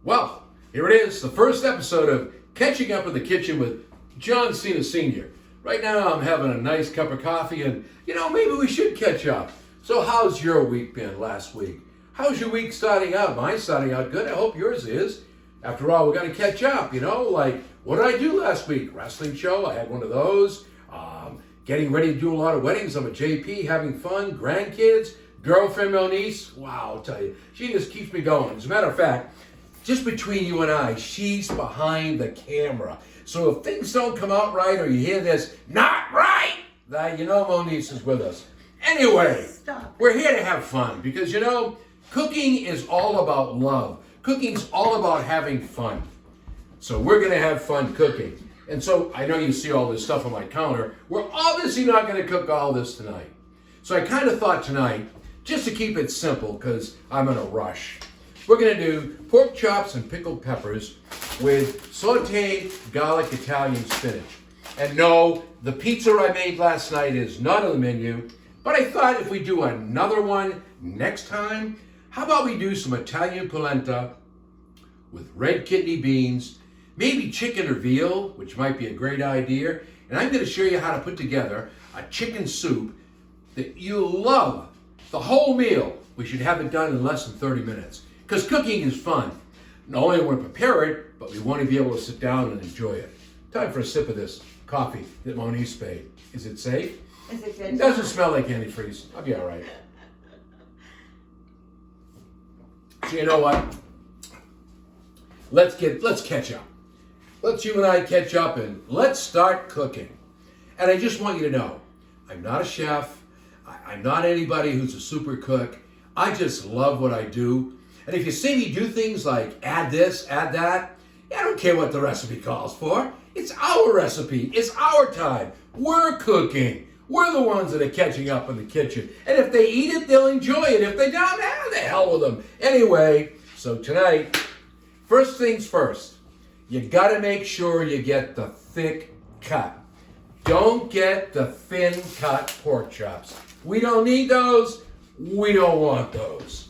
Well, here it is, the first episode of Catching Up in the Kitchen with John Cena Sr. Right now I'm having a nice cup of coffee and, maybe we should catch up. So how's your week been last week? How's your week starting out? Mine's starting out good. I hope yours is. After all, we're going to catch up, like what did I do last week? Wrestling show, I had one of those. Getting ready to do a lot of weddings. I'm a JP, having fun, grandkids, girlfriend Moniece. Wow, I'll tell you, she just keeps me going. As a matter of fact, just between you and I, she's behind the camera. So if things don't come out right or you hear this, not right, that Moniece is with us. Anyway, we're here to have fun because, cooking is all about love. Cooking's all about having fun. So we're going to have fun cooking. And so I know you see all this stuff on my counter. We're obviously not going to cook all this tonight. So I kind of thought tonight, just to keep it simple, because I'm in a rush, we're going to do pork chops and pickled peppers with sautéed garlic Italian spinach. And no, the pizza I made last night is not on the menu, but I thought if we do another one next time, how about we do some Italian polenta with red kidney beans, maybe chicken or veal, which might be a great idea. And I'm going to show you how to put together a chicken soup that you'll love. The whole meal, we should have it done in less than 30 minutes. Because cooking is fun. Not only do we want to prepare it, but we want to be able to sit down and enjoy it. Time for a sip of this coffee that Moniece made. Is it safe? Is it good? It doesn't smell like antifreeze. I'll be all right. So you know what? Let's catch up. Let's you and I catch up and let's start cooking. And I just want you to know, I'm not a chef. I'm not anybody who's a super cook. I just love what I do. And if you see me do things like add this, add that, I don't care what the recipe calls for. It's our recipe. It's our time. We're cooking. We're the ones that are catching up in the kitchen. And if they eat it, they'll enjoy it. If they don't, the hell with them. Anyway, so tonight, first things first. You got to make sure you get the thick cut. Don't get the thin cut pork chops. We don't need those. We don't want those.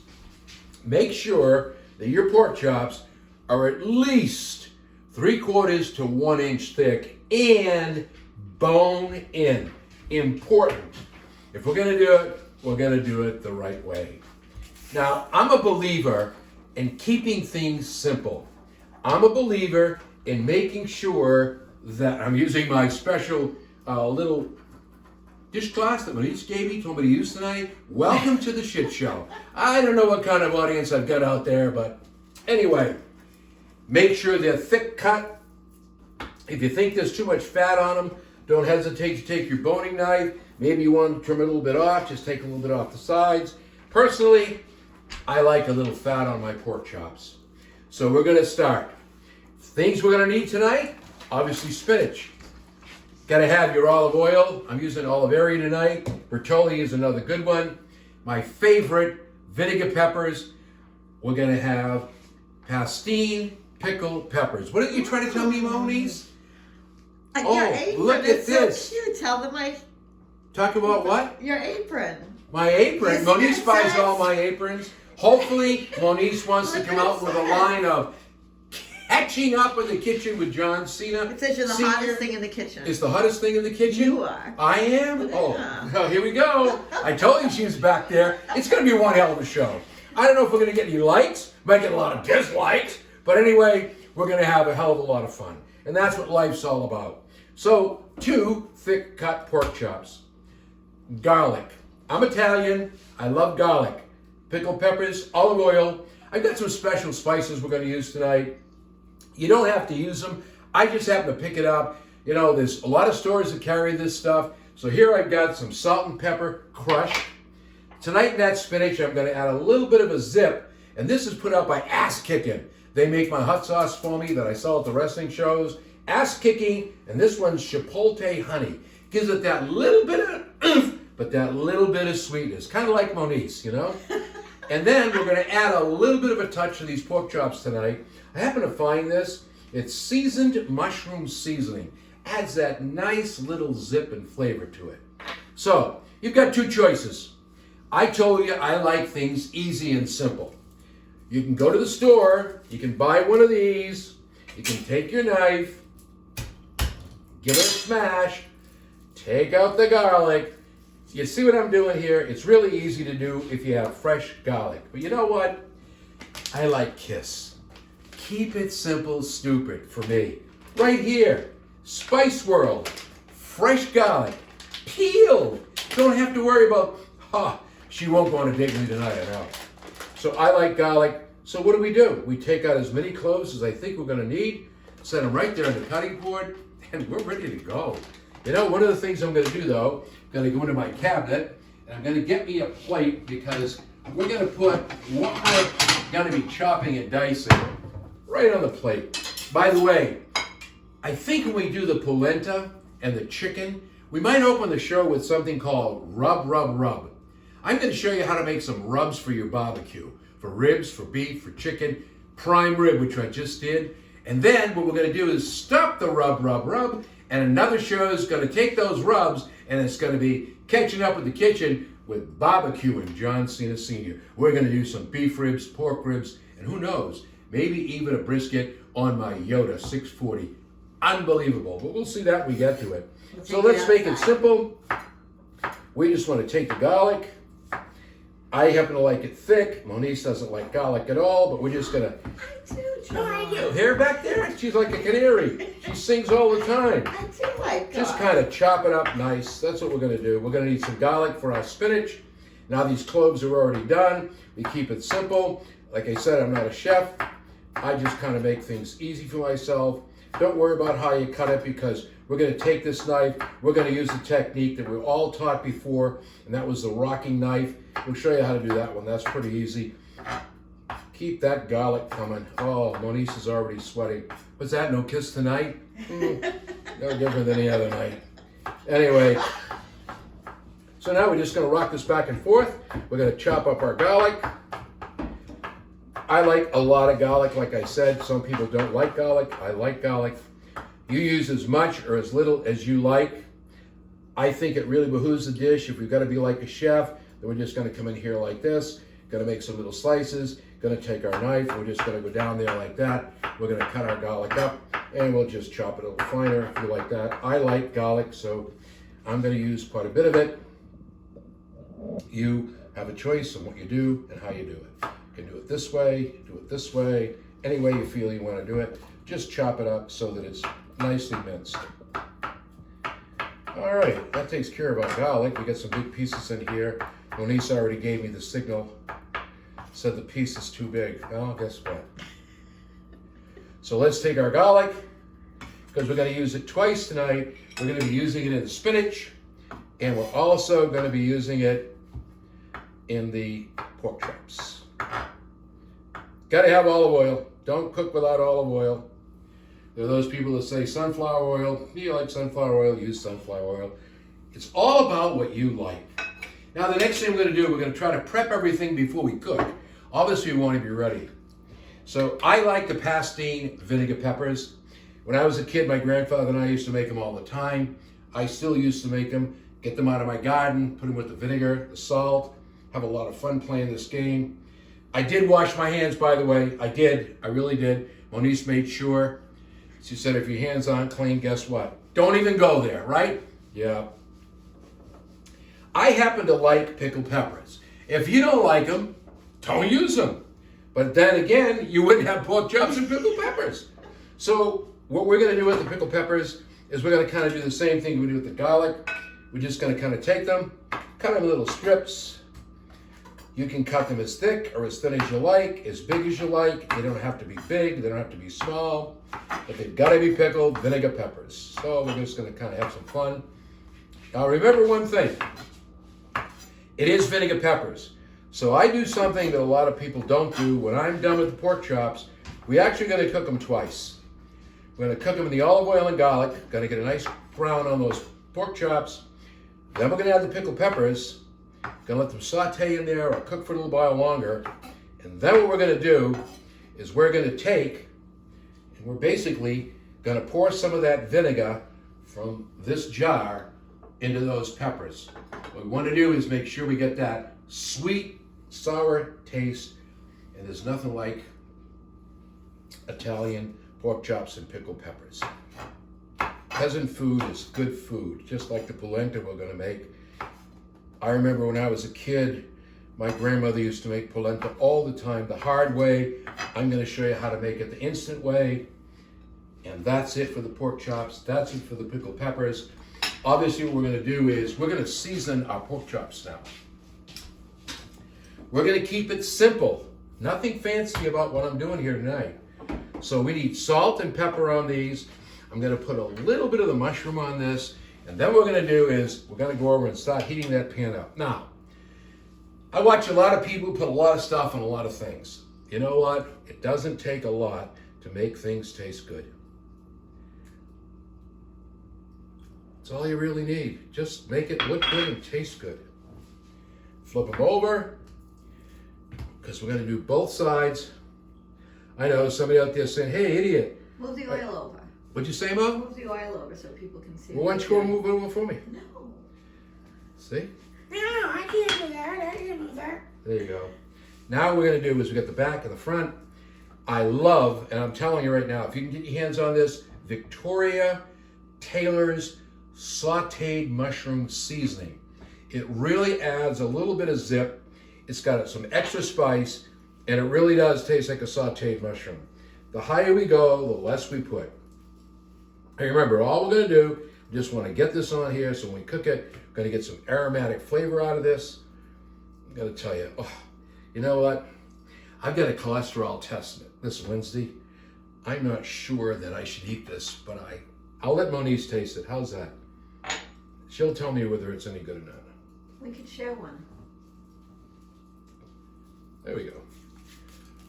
Make sure that your pork chops are at least 3/4 to 1 inch thick and bone in. Important. If we're going to do it, we're going to do it the right way. Now, I'm a believer in keeping things simple. I'm a believer in making sure that I'm using my special little dishcloth that Moniece gave me, told me to use tonight. Welcome to the shit show. I don't know what kind of audience I've got out there, but anyway, make sure they're thick cut. If you think there's too much fat on them, don't hesitate to take your boning knife. Maybe you want to trim it a little bit off, just take a little bit off the sides. Personally, I like a little fat on my pork chops. So we're going to start. Things we're going to need tonight, obviously spinach. Got to have your olive oil. I'm using Oliveri tonight. Bertolli is another good one. My favorite, vinegar peppers. We're going to have pastine pickled peppers. What are you trying to tell me, Moniece? Your apron, look at it's this. So cute. Tell them Talk about what? your apron. My apron. Isn't Moniece it buys sexy? all my aprons. Hopefully, Moniece wants to Look come at out with a that. line of Catching Up in the Kitchen with John Cena. It says you're the Sr. hottest thing in the kitchen. It's the hottest thing in the kitchen? You are. I am? Yeah. Oh, here we go. I told you she was back there. It's going to be one hell of a show. I don't know if we're going to get any likes. Might get a lot of dislikes. But anyway, we're going to have a hell of a lot of fun. And that's what life's all about. So, 2 thick cut pork chops. Garlic. I'm Italian. I love garlic. Pickled peppers, olive oil. I've got some special spices we're going to use tonight. You don't have to use them. I just happen to pick it up. There's a lot of stores that carry this stuff. So here I've got some salt and pepper crushed. Tonight in that spinach, I'm going to add a little bit of a zip. And this is put out by Ass Kickin'. They make my hot sauce for me that I sell at the wrestling shows. Ass Kicking, and this one's chipotle honey. Gives it that little bit of oomph, but that little bit of sweetness. Kind of like Moniece, And then we're going to add a little bit of a touch to these pork chops tonight. I happen to find this. It's seasoned mushroom seasoning. Adds that nice little zip and flavor to it. So, you've got 2 choices. I told you I like things easy and simple. You can go to the store, you can buy one of these, you can take your knife, give it a smash, take out the garlic. You see what I'm doing here? It's really easy to do if you have fresh garlic. But you know what? I like KISS. Keep it simple, stupid for me. Right here, Spice World, fresh garlic, peeled. Don't have to worry about, she won't go on a date with me tonight, I know. So I like garlic. So what do? We take out as many cloves as I think we're gonna need, set them right there on the cutting board, and we're ready to go. You know, one of the things I'm gonna do though, I'm gonna go into my cabinet, and I'm gonna get me a plate because we're gonna put what we're gonna be chopping and dicing right on the plate. By the way, I think when we do the polenta and the chicken, we might open the show with something called rub, rub, rub. I'm going to show you how to make some rubs for your barbecue. For ribs, for beef, for chicken, prime rib, which I just did. And then what we're going to do is stop the rub, rub, rub. And another show is going to take those rubs and it's going to be catching up with the kitchen with barbecue and John Cena Sr. We're going to do some beef ribs, pork ribs, and who knows, maybe even a brisket on my Yoda 640. Unbelievable, but we'll see that when we get to it. So let's make it simple. We just want to take the garlic. I happen to like it thick. Monique doesn't like garlic at all, but we're just gonna. I do, John. Hair back there? She's like a canary. She sings all the time. I do like Just kind of chop it up nice. That's what we're gonna do. We're gonna need some garlic for our spinach. Now these cloves are already done. We keep it simple. Like I said, I'm not a chef. I just kind of make things easy for myself. Don't worry about how you cut it because we're going to take this knife. We're going to use the technique that we all taught before, and that was the rocking knife. We'll show you how to do that one. That's pretty easy. Keep that garlic coming. Oh, Monique is already sweating. What's that? No kiss tonight? No different than any other night. Anyway, so now we're just going to rock this back and forth. We're going to chop up our garlic. I like a lot of garlic, like I said. Some people don't like garlic. I like garlic. You use as much or as little as you like. I think it really behooves the dish. If we've got to be like a chef, then we're just going to come in here like this. Going to make some little slices. Going to take our knife. We're just going to go down there like that. We're going to cut our garlic up, and we'll just chop it a little finer if you like that. I like garlic, so I'm going to use quite a bit of it. You have a choice on what you do and how you do it. You can do it this way, any way you feel you want to do it. Just chop it up so that it's nicely minced. All right, that takes care of our garlic. We got some big pieces in here. Monique already gave me the signal, said the piece is too big. Well, guess what? So let's take our garlic, because we're going to use it twice tonight. We're going to be using it in the spinach, and we're also going to be using it in the pork chops. Got to have olive oil. Don't cook without olive oil. There are those people that say sunflower oil. Do you like sunflower oil? Use sunflower oil. It's all about what you like. Now the next thing we're going to do, we're going to try to prep everything before we cook. Obviously we want to be ready. So I like the pastine vinegar peppers. When I was a kid, my grandfather and I used to make them all the time. I still used to make them. Get them out of my garden, put them with the vinegar, the salt. Have a lot of fun playing this game. I did wash my hands, by the way. I did. I really did. Monique made sure. She said, if your hands aren't clean, guess what? Don't even go there, right? Yeah. I happen to like pickled peppers. If you don't like them, don't use them. But then again, you wouldn't have pork chops and pickled peppers. So what we're going to do with the pickled peppers is we're going to kind of do the same thing we do with the garlic. We're just going to kind of take them, cut them in little strips. You can cut them as thick or as thin as you like, as big as you like. They don't have to be big, they don't have to be small, but they've got to be pickled vinegar peppers. So we're just going to kind of have some fun. Now remember one thing, it is vinegar peppers. So I do something that a lot of people don't do. When I'm done with the pork chops, we're actually going to cook them twice. We're going to cook them in the olive oil and garlic, going to get a nice brown on those pork chops. Then we're going to add the pickled peppers. Gonna let them saute in there or cook for a little while longer. And then what we're gonna do is we're gonna take, and we're basically gonna pour some of that vinegar from this jar into those peppers. What we wanna do is make sure we get that sweet, sour taste. And there's nothing like Italian pork chops and pickled peppers. Peasant food is good food, just like the polenta we're going to make. I remember when I was a kid, my grandmother used to make polenta all the time, the hard way. I'm going to show you how to make it the instant way. And that's it for the pork chops. That's it for the pickled peppers. Obviously, what we're going to do is we're going to season our pork chops now. We're going to keep it simple. Nothing fancy about what I'm doing here tonight. So we need salt and pepper on these. I'm going to put a little bit of the mushroom on this. And then what we're going to do is we're going to go over and start heating that pan up. Now, I watch a lot of people put a lot of stuff on a lot of things. You know what? It doesn't take a lot to make things taste good. That's all you really need. Just make it look good and taste good. Flip them over, because we're going to do both sides. I know somebody out there saying, hey, idiot. Move the oil over. What'd you say, Mom? Move the oil over so people can see. Well, why don't you go and move it over for me? No. See? No, I can't do that. I can't do that. There you go. Now what we're going to do is we got the back and the front. I love, and I'm telling you right now, if you can get your hands on this, Victoria Taylor's sautéed mushroom seasoning. It really adds a little bit of zip. It's got some extra spice, and it really does taste like a sautéed mushroom. The higher we go, the less we put. And remember, all we're going to do, we just want to get this on here so when we cook it, we're going to get some aromatic flavor out of this. I'm going to tell you, you know what? I've got a cholesterol test this Wednesday. I'm not sure that I should eat this, but I'll let Monique taste it. How's that? She'll tell me whether it's any good or not. We could share one. There we go.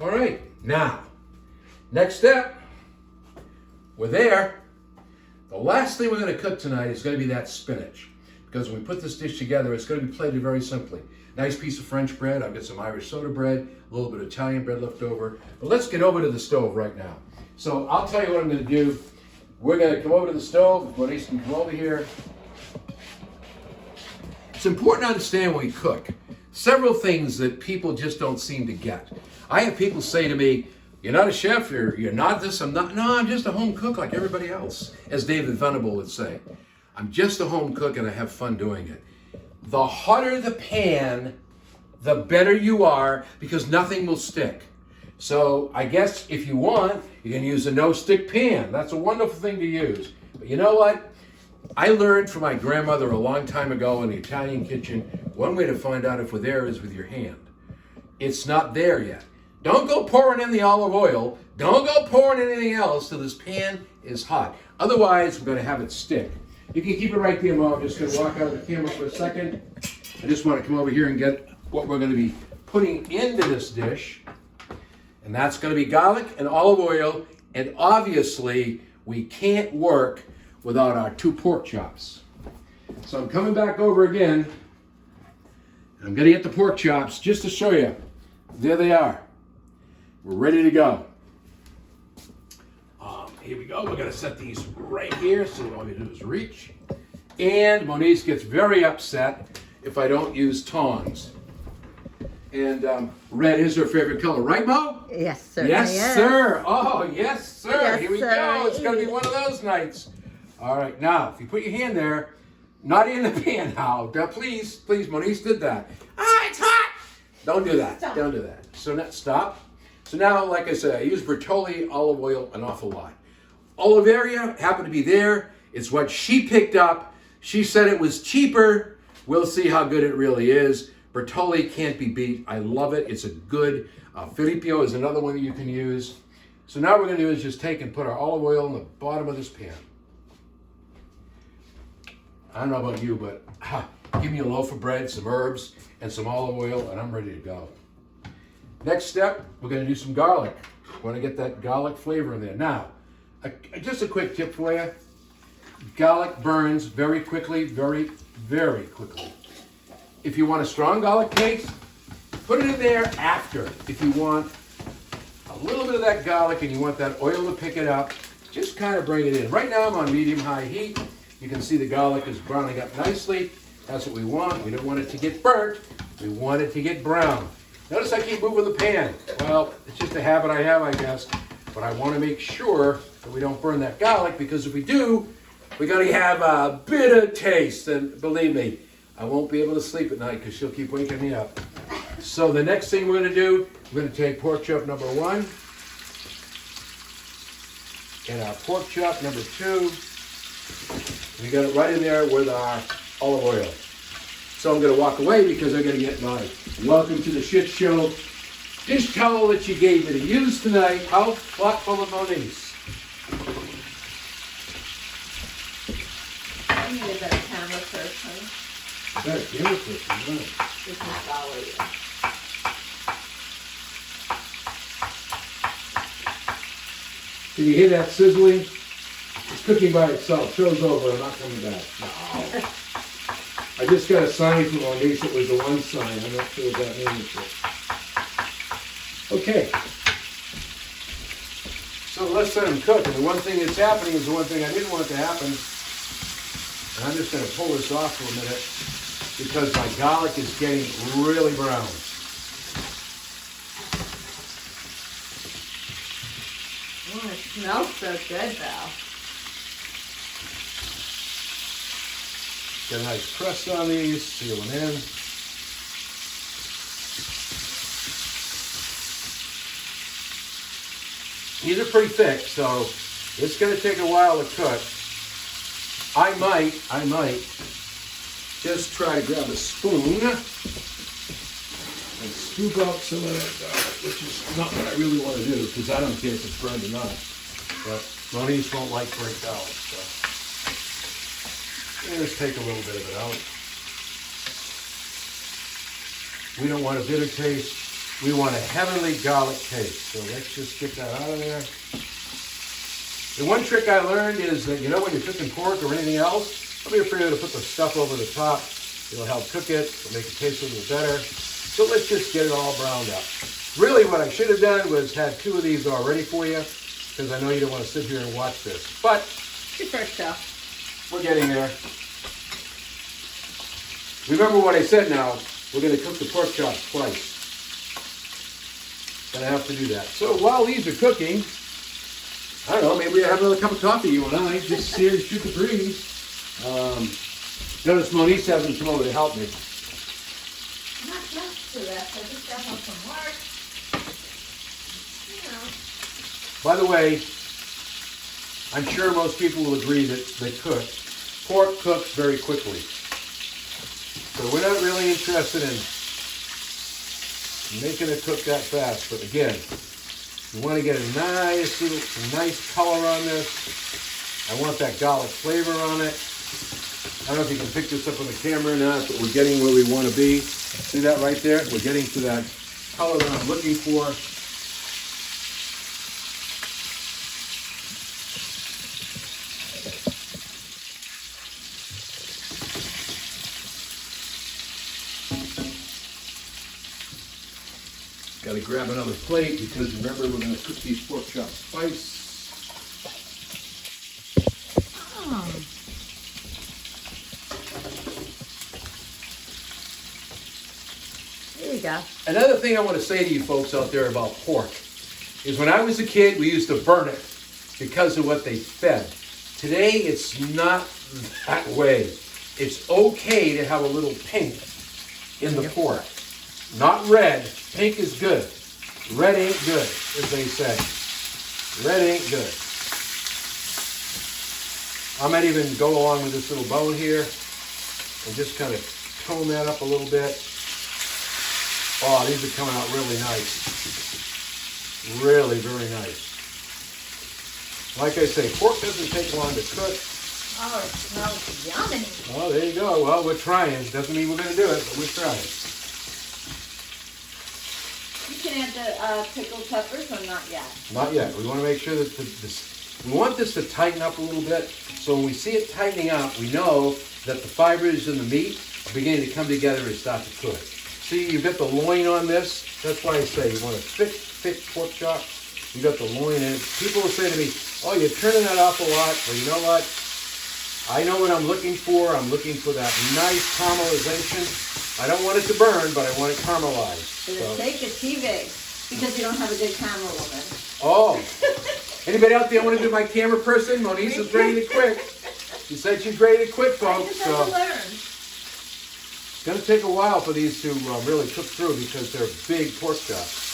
All right, now, next step. We're there. The last thing we're going to cook tonight is going to be that spinach. Because when we put this dish together, it's going to be plated very simply. Nice piece of French bread. I've got some Irish soda bread, a little bit of Italian bread left over. But let's get over to the stove right now. So I'll tell you what I'm going to do. We're going to come over to the stove. Monique can come over here. It's important to understand when we cook several things that people just don't seem to get. I have people say to me, you're not a chef, you're not this, I'm not. No, I'm just a home cook like everybody else, as David Venable would say. I'm just a home cook and I have fun doing it. The hotter the pan, the better you are, because nothing will stick. So I guess if you want, you can use a no-stick pan. That's a wonderful thing to use. But you know what? I learned from my grandmother a long time ago in the Italian kitchen, one way to find out if we're there is with your hand. It's not there yet. Don't go pouring in the olive oil. Don't go pouring anything else till this pan is hot. Otherwise, we're going to have it stick. You can keep it right there, Mom. I'm just going to walk out of the camera for a second. I just want to come over here and get what we're going to be putting into this dish. And that's going to be garlic and olive oil. And obviously, we can't work without our 2 pork chops. So I'm coming back over again. I'm going to get the pork chops just to show you. There they are. We're ready to go. Here we go. We're going to set these right here. So all we do is reach. And Monique gets very upset if I don't use tongs. And red is her favorite color. Right, Mo? Yes, sir. Yes, sir. Oh, yes, sir. Yes, Here we sir. go. It's going to be one of those nights. All right. Now, if you put your hand there, not in the pan now. Please, Monique did that. It's hot. Don't do that. Stop. Don't do that. So now, stop. So now, like I said, I use Bertolli olive oil an awful lot. Oliveria happened to be there. It's what she picked up. She said it was cheaper. We'll see how good it really is. Bertolli can't be beat. I love it. It's a good. Filippo is another one that you can use. So now what we're going to do is just take and put our olive oil in the bottom of this pan. I don't know about you, but give me a loaf of bread, some herbs, and some olive oil, and I'm ready to go. Next step, we're going to do some garlic. We want to get that garlic flavor in there. Now, just a quick tip for you. Garlic burns very quickly, very, very quickly. If you want a strong garlic paste, put it in there after. If you want a little bit of that garlic and you want that oil to pick it up, just kind of bring it in. Right now I'm on medium-high heat. You can see the garlic is browning up nicely. That's what we want. We don't want it to get burnt. We want it to get brown. Notice I keep moving the pan. Well, it's just a habit I have, I guess. But I want to make sure that we don't burn that garlic, because if we do, we're going to have a bitter taste. And believe me, I won't be able to sleep at night because she'll keep waking me up. So the next thing we're going to do, we're going to take pork chop number 1 and our pork chop number 2. We got it right in there with our olive oil. So I'm going to walk away because I'm going to get my welcome to the shit show dish towel that you gave me to use tonight. How thoughtful of Moniz. I need a better camera first, honey. Better camera first, right? This is follow you. Can you hear that sizzling? It's cooking by itself. Show's over. I'm not coming back. No. I just got a sign from Moniz. It was the one sign. I'm not sure what that means. Okay. So let's let them cook. And the one thing that's happening is the one thing I didn't want to happen. And I'm just going to pull this off for a minute because my garlic is getting really brown. Oh, it smells so good, though. Get a nice crust on these, seal them in. These are pretty thick, so it's going to take a while to cook. I might just try to grab a spoon and scoop out some of that garlic, which is not what I really want to do because I don't care if it's burned or not. But Moniz won't like burnt garlic, so. Let's take a little bit of it out. We don't want a bitter taste. We want a heavenly garlic taste. So let's just get that out of there. The one trick I learned is that, you know, when you're cooking pork or anything else, don't be afraid to put the stuff over the top. It'll help cook it. It'll make it taste a little better. So let's just get it all browned up. Really what I should have done was had 2 of these all ready for you, because I know you don't want to sit here and watch this. But Your first show. we're getting there. Remember what I said now, we're going to cook the pork chops twice. Gonna have to do that. So while these are cooking, I don't know, maybe we have another cup of coffee, you and I, just here to shoot the breeze. Notice Moniz hasn't come over to help me. I'm not close to this. I just got home from work. You know. By the way, I'm sure most people will agree that pork cooks very quickly. So we're not really interested in making it cook that fast. But again, you want to get a nice color on this. I want that garlic flavor on it. I don't know if you can pick this up on the camera or not, but we're getting where we want to be. See that right there? We're getting to that color that I'm looking for. Got to grab another plate because remember we're going to cook these pork chops twice. Oh. There you go. Another thing I want to say to you folks out there about pork is when I was a kid, we used to burn it because of what they fed. Today, it's not that way. It's okay to have a little pink in the pork. Not red. Pink is good. Red ain't good, as they say. Red ain't good. I might even go along with this little bone here and just kind of tone that up a little bit. Oh, these are coming out really nice. Really, very nice. Like I say, pork doesn't take long to cook. Oh, it smells yummy. Oh, there you go. Well, we're trying. Doesn't mean we're going to do it, but we're trying. You can add the pickled peppers or not yet? Not yet. We want to make sure that we want this to tighten up a little bit. So when we see it tightening up, we know that the fibers in the meat are beginning to come together and start to cook. See, you've got the loin on this. That's why I say you want a thick pork chop. You got the loin in it. People will say to me, oh, you're turning that off a lot. Well, you know what? I know what I'm looking for. I'm looking for that nice caramelization. I don't want it to burn, but I want it caramelized. It'll So. take a TV because you don't have a good camera woman. Oh. Anybody out there want to do my camera person? Monique is ready to quit. She said she's ready to quit, I folks. just have to learn. It's going to take a while for these to really cook through because they're big pork chops.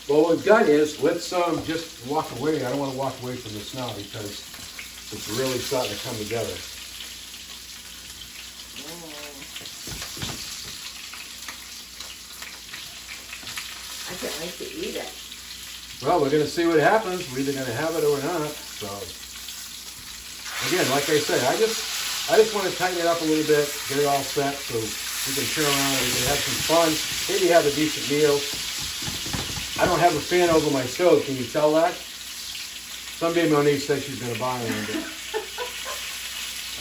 Well, what we've got is, let's just walk away. I don't want to walk away from this now because it's really starting to come together. I can't wait to eat it. Well, we're going to see what happens. We're either going to have it or not. So, again, like I said, I just want to tighten it up a little bit, get it all set so we can turn around and we can have some fun. Maybe have a decent meal. I don't have a fan over my stove. Can you tell that? Someday Monique says she's going to buy one, but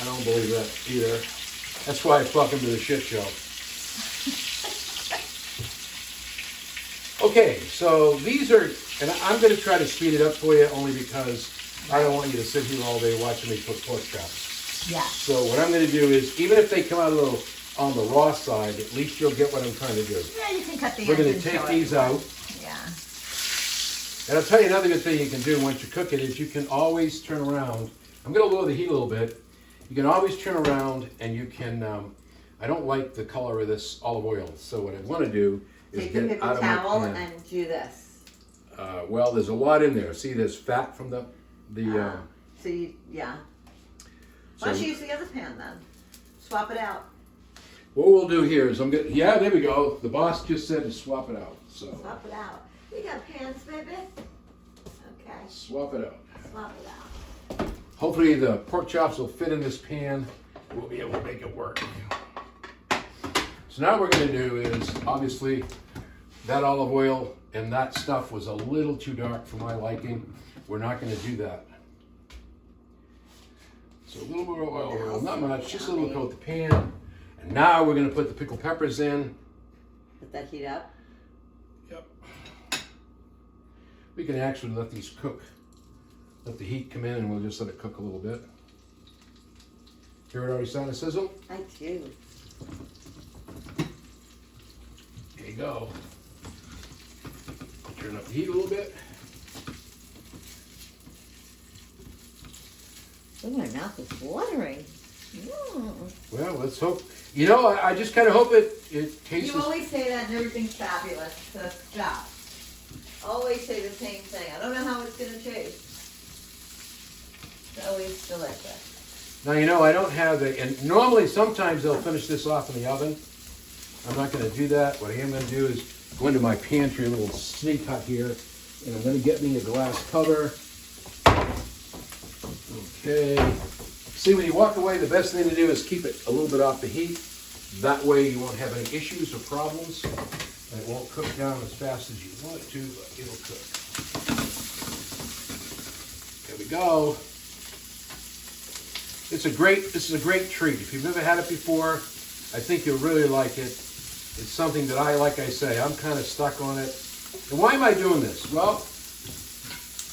I don't believe that either. That's why I fuck him to the shit show. Okay, so these are, and I'm going to try to speed it up for you only because I don't want you to sit here all day watching me cook pork chops. Yeah. So what I'm going to do is, even if they come out a little on the raw side, at least you'll get what I'm trying to do. Yeah, you can cut the We're ends going and to take show these it. out. Yeah. And I'll tell you another good thing you can do once you cook it is you can always turn around. I'm going to lower the heat a little bit. You can always turn around and you can, I don't like the color of this olive oil. So what I want to do is Take get a it out paper of my towel pan. and do this. Well, there's a lot in there. See, there's fat from the So you, yeah. so Why don't you use the other pan then? Swap it out. what we'll do here is yeah, there we go. The boss just said to swap it out. So Swap it out. You got pans, baby? Okay. swap it out. Swap it out. Hopefully the pork chops will fit in this pan. We'll be able to make it work. So now what we're going to do is, obviously, that olive oil and that stuff was a little too dark for my liking. We're not going to do that. So a little more oil, not much, just a little coat the pan. And now we're going to put the pickled peppers in. Let that heat up. Yep. We can actually let these cook. Let the heat come in and we'll just let it cook a little bit. Hear it already starting to sizzle? I do. There you go. Turn up the heat a little bit. Oh, my mouth is watering. Well, let's hope. You know, I just kind of hope it tastes. You always say that and everything's fabulous. So stop. Always say the same thing. I don't know how it's going to taste. It's always delicious. Now, you know, I don't have and normally sometimes they'll finish this off in the oven. I'm not going to do that. What I am going to do is go into my pantry, a little sneak hut here, and I'm going to get me a glass cover. Okay. See, when you walk away, the best thing to do is keep it a little bit off the heat. That way you won't have any issues or problems. And it won't cook down as fast as you want it to, but it'll cook. There we go. This is a great treat. If you've never had it before, I think you'll really like it. It's something that like I say, I'm kind of stuck on it. And why am I doing this? Well,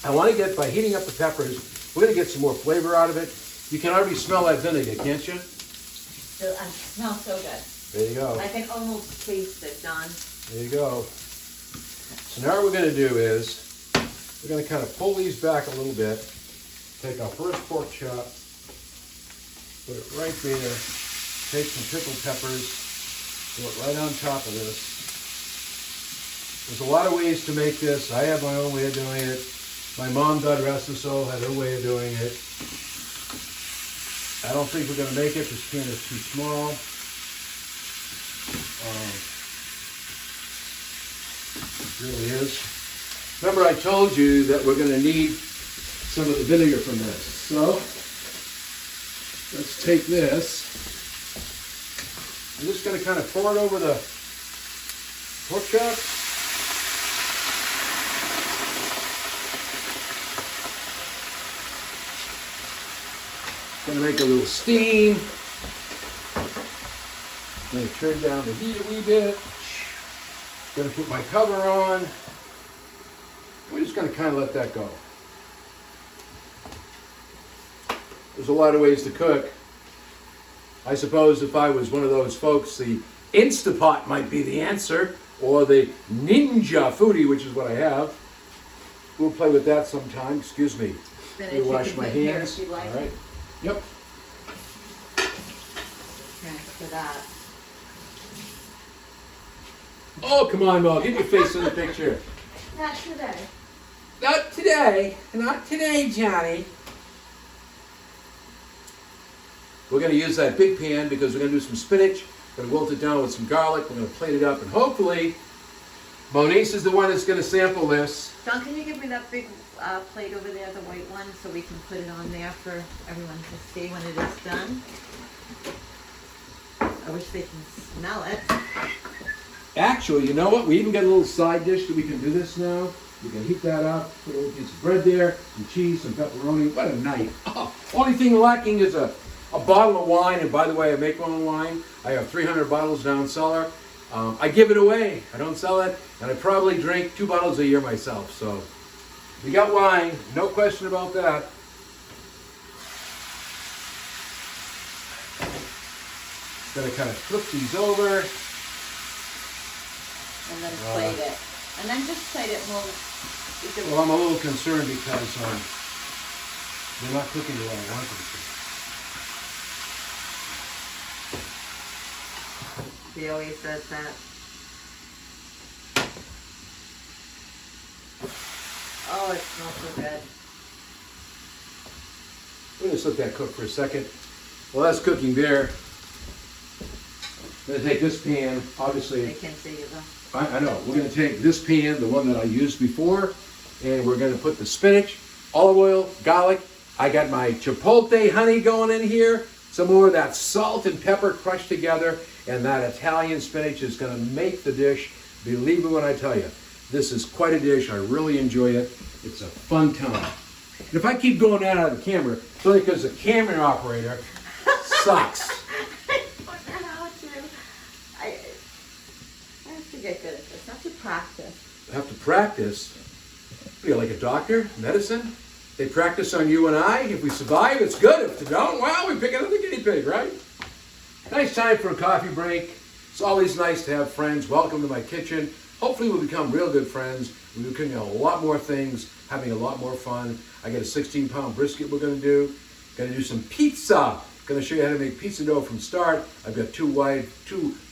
I want to get, by heating up the peppers, we're going to get some more flavor out of it. You can already smell that vinegar, can't you? It smells so good. There you go. I can almost taste it, John. There you go. So now what we're going to do is, we're going to kind of pull these back a little bit. Take our first pork chop, put it right there. Take some pickled peppers, put it right on top of this. There's a lot of ways to make this. I have my own way of doing it. My mom, God rest her soul, had her way of doing it. I don't think we're going to make it. This pan is too small. It really is. Remember I told you that we're going to need some of the vinegar from this. So, let's take this. I'm just going to kind of pour it over the pork chops. Going to make a little steam. Going to turn down the heat a wee bit. Going to put my cover on. We're just going to kind of let that go. There's a lot of ways to cook. I suppose if I was one of those folks, the Instapot might be the answer, or the Ninja Foodie, which is what I have. We'll play with that sometime. Excuse me. Let me wash my hands. All right. Yep. Transfer that. Oh, come on, Mo. Get your face in the picture. Not today. Not today. Not today, Johnny. We're going to use that big pan because we're going to do some spinach. We're going to wilt it down with some garlic. We're going to plate it up. And hopefully, Monice is the one that's going to sample this. John, can you give me that big plate over there, the white one, so we can put it on there for everyone to see when it is done? I wish they can smell it. Actually, you know what? We even got a little side dish that we can do this now. We can heat that up, put a little piece of bread there, some cheese, some pepperoni. What a night. Oh, only thing lacking is a bottle of wine. And by the way, I make my own wine. I have 300 bottles down cellar. I give it away. I don't sell it. And I probably drink 2 bottles a year myself. So we got wine. No question about that. Gonna kind of flip these over. And then plate it. And then just plate it and Well, I'm a little concerned because they're not cooking the way I want them to. He always says that. Oh, it smells so good. We're just let that cook for a second. Well, that's cooking there. I'm going to take this pan, obviously. They can see you though. I know. We're going to take this pan, the one that I used before, and we're going to put the spinach, olive oil, garlic. I got my chipotle honey going in here. Some more of that salt and pepper crushed together, and that Italian spinach is going to make the dish. Believe me when I tell you, this is quite a dish. I really enjoy it. It's a fun time. And if I keep going out of the camera, it's only because the camera operator sucks. Get good at this. Have to practice. Have to practice. What are you, like a doctor? Medicine? They practice on you and I. If we survive, it's good. If they don't, well, we pick another guinea pig, right? Nice time for a coffee break. It's always nice to have friends. Welcome to my kitchen. Hopefully we'll become real good friends. We'll be cooking a lot more things, having a lot more fun. I got a 16-pound brisket we're going to do. Going to do some pizza. Going to show you how to make pizza dough from start. I've got two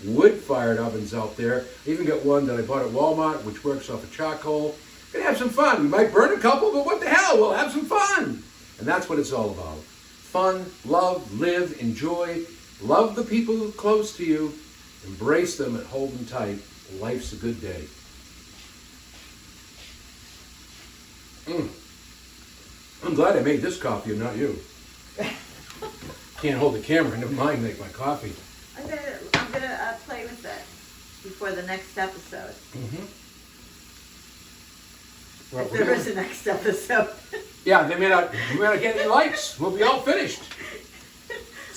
wood-fired ovens out there. I even got one that I bought at Walmart, which works off of charcoal. Going to have some fun. We might burn a couple, but what the hell? We'll have some fun. And that's what it's all about. Fun, love, live, enjoy. Love the people close to you. Embrace them and hold them tight. Life's a good day. I'm glad I made this coffee and not you. Can't hold the camera, never mind make my coffee. I'm gonna play with it before the next episode. Well, if there is a next episode. Yeah, we may not get any likes. We'll be all finished.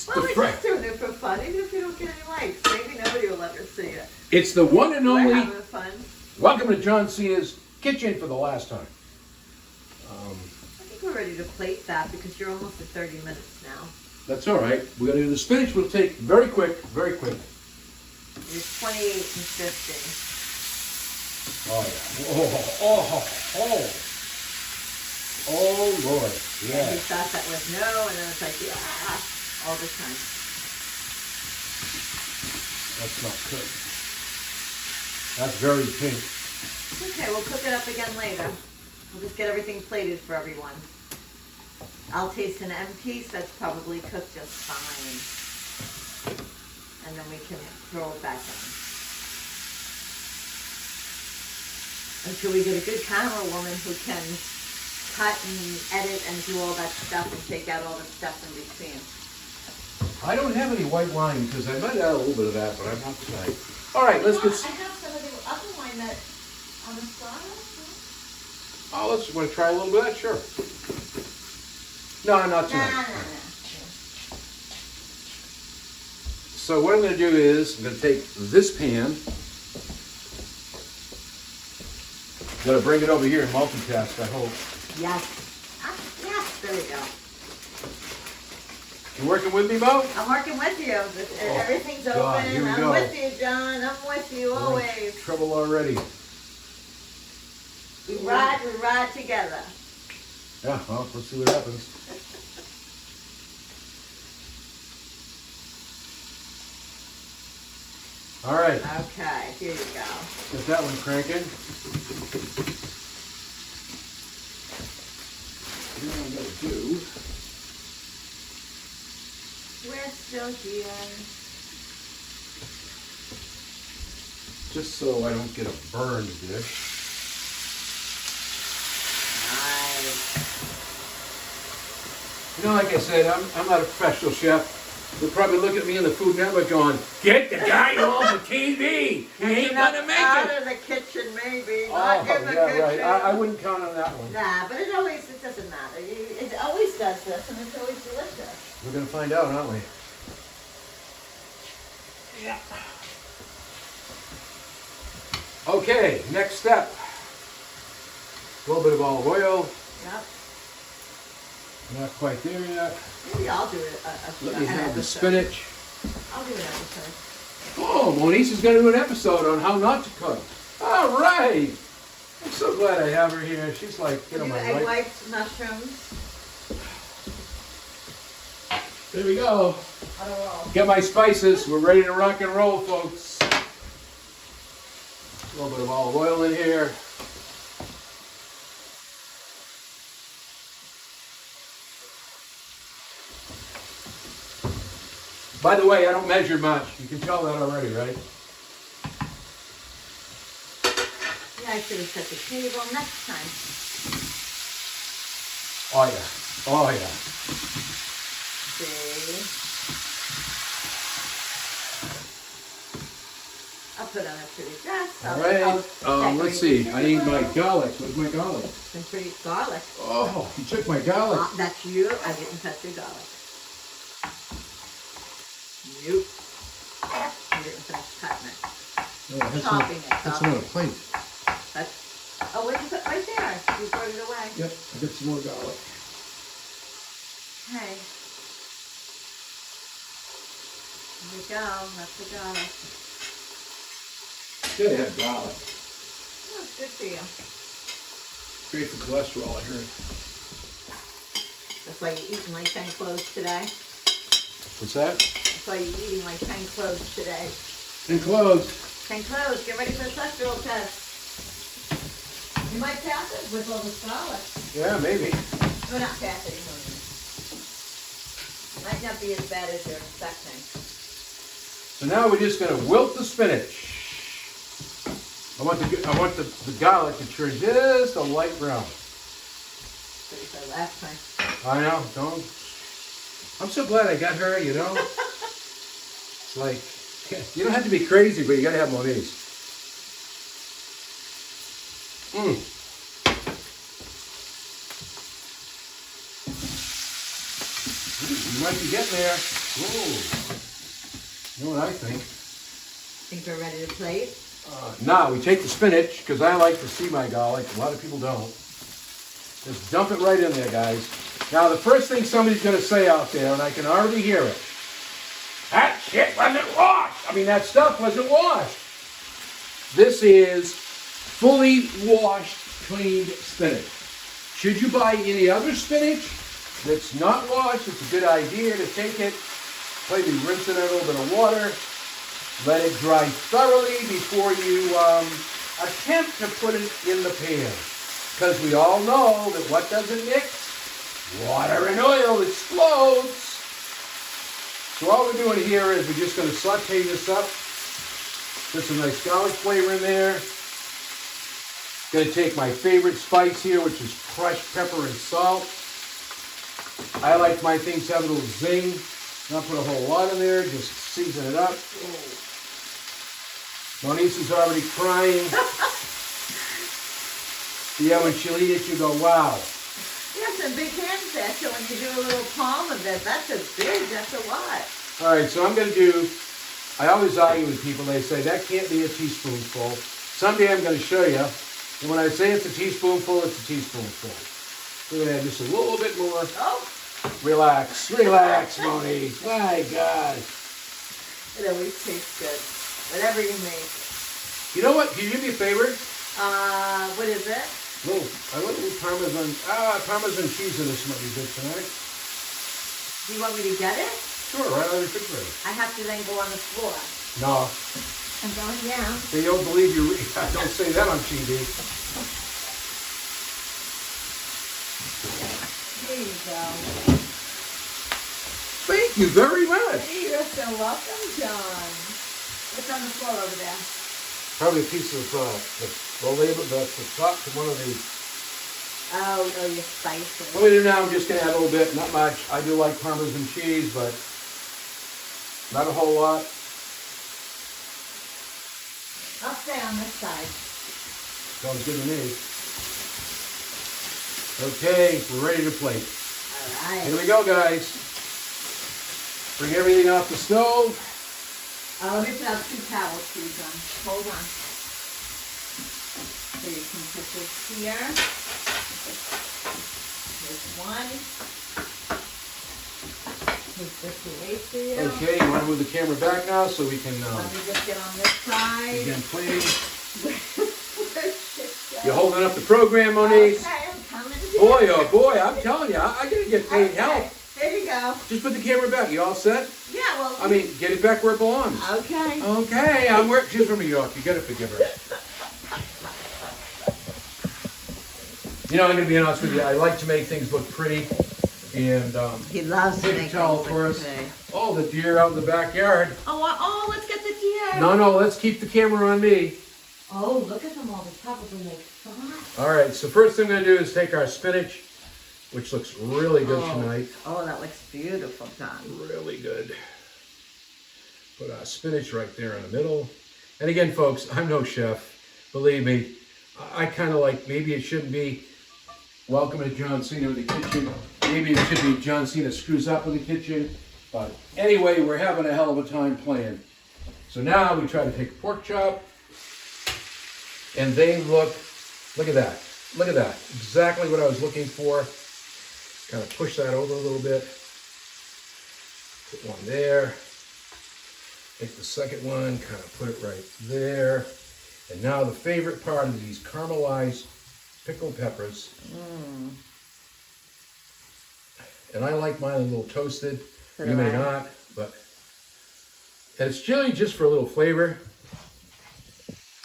Well, we're just doing it for fun. Even if you don't get any likes, maybe nobody will ever see it. It's the one and only. We're having fun. Welcome to John Cena's kitchen for the last time. I think we're ready to plate that because you're almost at 30 minutes now. That's all right. We're going to do the spinach. We'll take very quick, very quick. You're 28 and 50. Oh, yeah. Oh, Lord. Yeah. And he thought that was no, and then it's like, yeah, all the time. That's not good. That's very pink. Okay, we'll cook it up again later. We'll just get everything plated for everyone. I'll taste an empty, so that's probably cooked just fine. And then we can throw it back in. Until we get a good camera woman who can cut and edit and do all that stuff and take out all the stuff in between. I don't have any white wine because I might add a little bit of that, but I'm not tonight. All right, let's get. I have some of the other wine that on the side. Oh, let's want to try a little bit of that? Sure. No, not tonight. No. So what I'm going to do is I'm going to take this pan. I'm going to bring it over here and multitask, I hope. Yes. Yes, there we go. You working with me, Mo? I'm working with you. Everything's open. God, here we I'm go. with you, John. I'm with you always. Trouble already. We ride together. Yeah, well, let's see what happens. All right. Okay, here you go. Get that one cranking. What I'm going to do. We're still here. Just so I don't get a burned dish. Nice. You know, like I said, I'm not a professional chef. They'll probably look at me in the Food Network going, get the guy off the TV. He ain't gonna make out it. of the kitchen, maybe. Oh, Not in the yeah, kitchen. right. I wouldn't count on that one. Nah, but it doesn't matter. It always does this, and it's always delicious. We're gonna find out, aren't we? Yeah. Okay, next step. A little bit of olive oil. Yep. Not quite there yet. Maybe I'll do it. Let me have the spinach. I'll do an episode. Oh, Monique is going to do an episode on how not to cook. All right. I'm so glad I have her here. She's like, you know, Do my egg wife. whites, mushrooms. There we go. On a roll. Get my spices. We're ready to rock and roll, folks. A little bit of olive oil in here. By the way, I don't measure much. You can tell that already, right? Yeah, I should have set the table next time. Oh, yeah. Oh, yeah. See? I'll put on a pretty dress. All right. Let's see. I need my garlic. Where's my garlic? Some pretty garlic. Oh, you took my garlic. That's you. I didn't touch your garlic. Nope. I didn't finish cutting it. No, Chopping it. that's chopping another it. plate. That's, oh, what did you put right there? You brought it away. Yep, I got some more garlic. Okay. There we go. That's the garlic. Gotta have garlic. Oh, it's good for you. Great for cholesterol, I heard. That's why you're eating like 10 cloves today. What's that? That's why you're eating like 10 cloves today. And cloves. 10 cloves. Get ready for the cholesterol test. You might pass it with all the garlic. Yeah, maybe. No, not pass it. Might not be as bad as you're expecting. So now we're just gonna wilt the spinach. I want the garlic to turn just a light brown. What you said last time. I know, don't. I'm so glad I got her, you know. It's like, you don't have to be crazy, but you gotta have one of these. You might be getting there. Whoa. You know what I think? Think we're ready to plate? Now we take the spinach, because I like to see my garlic. A lot of people don't. Just dump it right in there, guys. Now the first thing somebody's going to say out there, and I can already hear it, that shit wasn't washed. I mean, that stuff wasn't washed. This is fully washed, cleaned spinach. Should you buy any other spinach that's not washed, it's a good idea to take it, maybe rinse it in a little bit of water, let it dry thoroughly before you attempt to put it in the pan. Because we all know that what doesn't mix? Water and oil explodes. So all we're doing here is we're just going to saute this up. Put some nice garlic flavor in there. Going to take my favorite spice here, which is crushed pepper and salt. I like my things to have a little zing. Not put a whole lot in there, just season it up. Monique is already crying. Yeah, when she'll eat it, you go, wow. You have some big hands there, so when you do a little palm of it, that's a lot. All right, so I'm going to do, I always argue with people, they say, that can't be a teaspoonful. Someday I'm going to show you, and when I say it's a teaspoonful, it's a teaspoonful. We're going to add just a little bit more. Oh, Relax, relax, Monique. My God. It always tastes good. Whatever you make. You know what? Can you do me a favor? What is it? A little Parmesan cheese in this might be good tonight. Do you want me to get it? Sure, right on the refrigerator. I have to then go on the floor. No. I'm going down. They don't believe you. Don't say that on TV. There you go. Thank you very much. You're so welcome, John. What's on the floor over there? Probably a piece of the top to one of the. Oh, your spices. What we do now, I'm just going to add a little bit, not much. I do like Parmesan cheese, but not a whole lot. I'll stay on this side. Sounds good to me. Okay, we're ready to plate. All right. Here we go, guys. Bring everything off the stove. Let me put out 2 towels, please, John. Hold on. So you can put this here. There's one. Take this away for you. Okay, you want to move the camera back now so we can Let me just get on this side. begin plating. Where's it You're holding up the program, Monique. Okay, I'm coming to Boy, you. oh boy, I'm telling you, I gotta get paid help. There you go. Just put the camera back. You all set? Yeah, well. I mean, get it back where it belongs. Okay. Okay, she's from New York. You gotta forgive her. You know, I'm gonna be honest with you. I like to make things look pretty, and He loves to take a make towel things for look us. pretty. Oh, the deer out in the backyard. Oh, let's get the deer. No, let's keep the camera on me. Oh, look at them all. They probably make sauce. All right. So first thing I'm gonna do is take our spinach, which looks really good tonight. Oh, that looks beautiful, John. Really good. Put our spinach right there in the middle. And again, folks, I'm no chef. Believe me, I kind of like, maybe it shouldn't be welcome to John Cena in the kitchen. Maybe it should be John Cena screws up in the kitchen. But anyway, we're having a hell of a time playing. So now we try to take a pork chop. And they look at that. Look at that. Exactly what I was looking for. Kind of push that over a little bit. Put one there. Take the second one, kind of put it right there. And now the favorite part of these caramelized pickled peppers. And I like mine a little toasted. So You may not, but and it's chili just for a little flavor.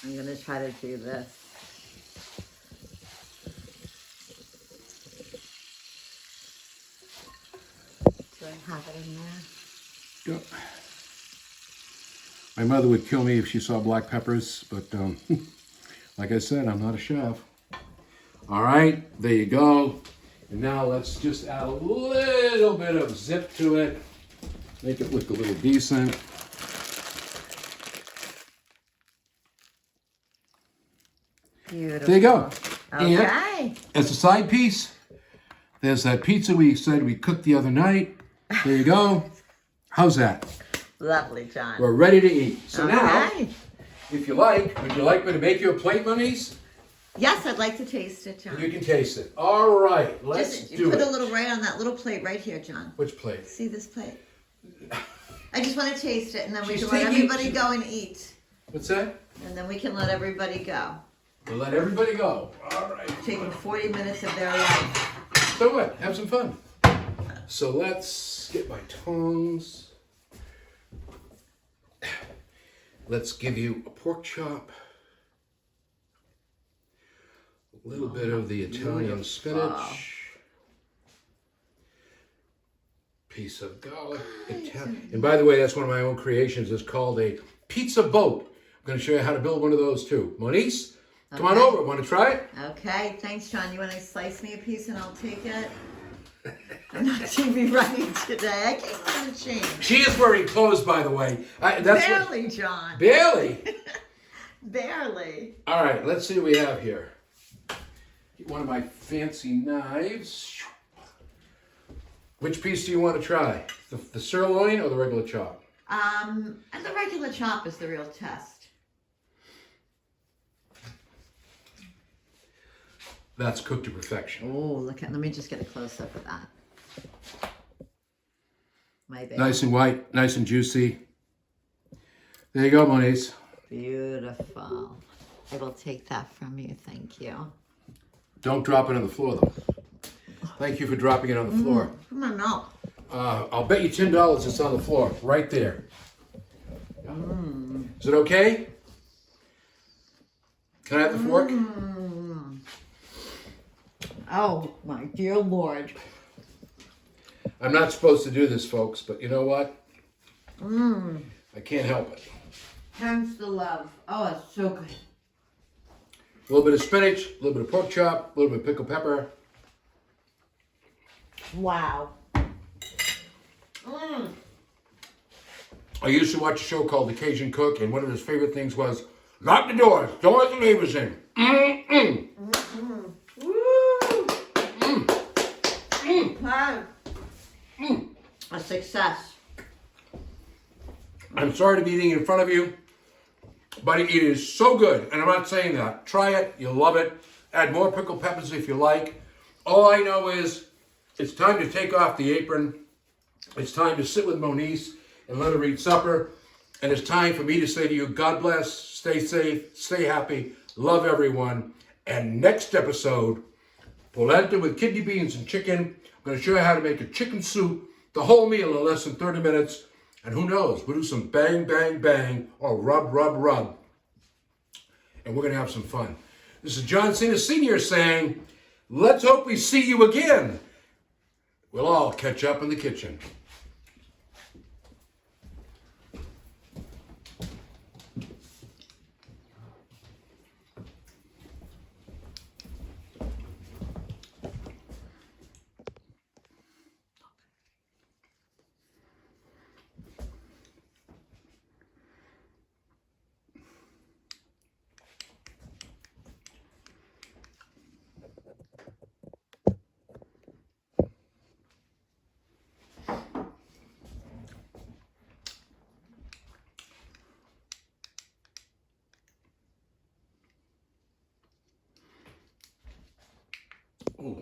I'm going to try to do this. Do I have it in there? Yep. My mother would kill me if she saw black peppers, but like I said, I'm not a chef. All right, there you go. And now let's just add a little bit of zip to it. Make it look a little decent. Beautiful. There you go. Okay. And as a side piece, there's that pizza we said we cooked the other night. There you go. How's that? Lovely, John. We're ready to eat. So now, Okay. if you like, would you like me to make you a plate, Monies? Yes, I'd like to taste it, John. You can taste it. All right, let's Just do put it. a little right on that little plate right here, John. Which plate? See this plate? I just want to taste it, and then we She's can let taking- everybody go and eat. What's that? And then we can let everybody go. We'll let everybody go. All right. Taking 40 minutes of their life. So what? Have some fun. So let's get my tongs. Let's give you a pork chop. A little bit of the Italian spinach. Piece of garlic. And by the way, that's one of my own creations. It's called a pizza boat. I'm going to show you how to build one of those too. Moniz, come on over. Want to try it? Okay, thanks, John. You want to slice me a piece and I'll take it? I'm not TV ready today. I came on a change. She is wearing clothes, by the way. Barely, John. Barely. Barely. All right, let's see what we have here. Get one of my fancy knives. Which piece do you want to try? The sirloin or the regular chop? And the regular chop is the real test. That's cooked to perfection. Oh, let me just get a close up of that. My bad. Nice and white, nice and juicy. There you go, Moniz. Beautiful. I will take that from you. Thank you. Don't drop it on the floor, though. Thank you for dropping it on the floor. Come on, no. I'll bet you $10 it's on the floor, right there. Is it okay? Can I have the fork? Oh, my dear Lord. I'm not supposed to do this, folks, but you know what? I can't help it. Hence the love. Oh, it's so good. A little bit of spinach, a little bit of pork chop, a little bit of pickled pepper. Wow. I used to watch a show called The Cajun Cook, and one of his favorite things was, lock the doors, don't let the neighbors in. A success. I'm sorry to be eating in front of you, but it is so good, and I'm not saying that. Try it, you'll love it. Add more pickled peppers if you like. All I know is it's time to take off the apron. It's time to sit with Moniz and let her eat supper. And it's time for me to say to you, God bless, stay safe, stay happy, love everyone. And next episode, polenta with kidney beans and chicken. I'm going to show you how to make a chicken soup, the whole meal in less than 30 minutes. And who knows, we'll do some bang, bang, bang, or rub, rub, rub. And we're going to have some fun. This is John Cena Sr. saying, let's hope we see you again. We'll all catch up in the kitchen. Ooh.